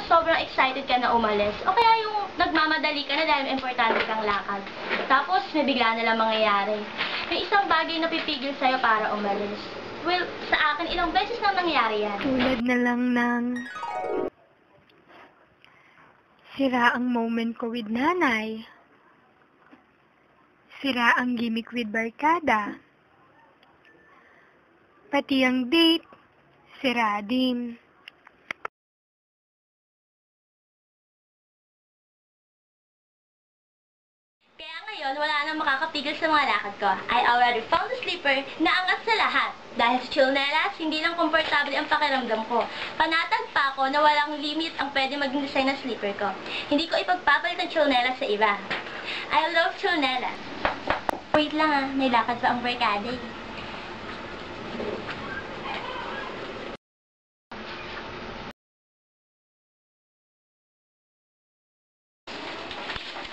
sobrang excited ka na umalis. O kaya yung nagmamadali ka na dahil may importante kang lakad. Tapos, may bigla na lang mangyayari. May isang bagay na pipigil sa'yo para umalis. Well, sa akin, ilang beses nang nangyari yan. Tulad na lang ng sira ang moment ko with nanay. Sira ang gimmick with barkada. Pati ang date, sira din. Kaya ngayon, wala nang makakapigil sa mga lakad ko. I already found a slipper na angat sa lahat. Dahil sa chillnelas, hindi lang komportable ang pakiramdam ko. Panatag pa ako na walang limit ang pwede maging design ng slipper ko. Hindi ko ipagpapalit ang chillnelas sa iba. I love chillnelas. Wait lang may lakad pa ang barkada eh.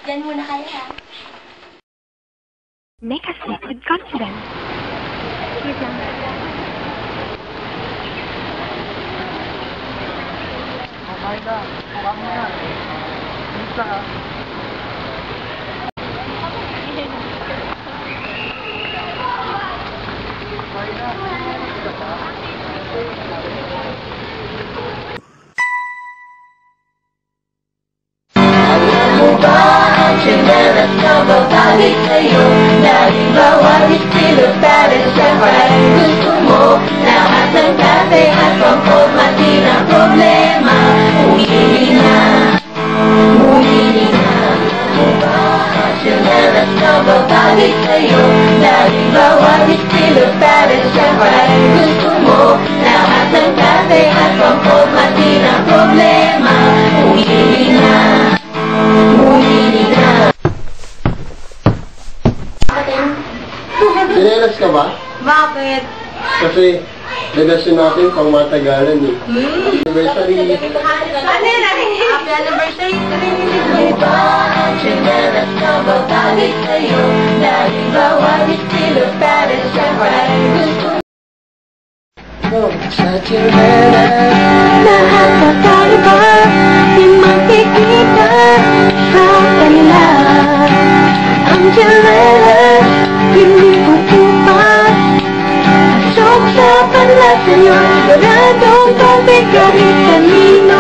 Diyan muna kayo ha. Make a step with confidence. Wait lang. Okay na. Huwag mo na. Isa ka. Chinelas na babalik sa'yo Dahil bawal estilo parents and right Gusto mo lahat ng dati at pangpormati ng problema Umili na Chinelas na babalik sa'yo Dahil bawal estilo parents and right Gusto mo lahat ng dati at pangpormati ng problema Umili na Chinelas ka ba? Bakit? Kasi relasyon natin pang matagalan eh. Anniversary. Ano yun? Happy anniversary! Iba ang chinelas na babalik sa'yo Dahil bawal estilo parents and right Gusto sa chinelas Lahat na tayo ba Di makikita sa kanila Ang chinelas Hindi ko tupas Pasok sa panlat sa'yo Siguradong pagbigalit kanina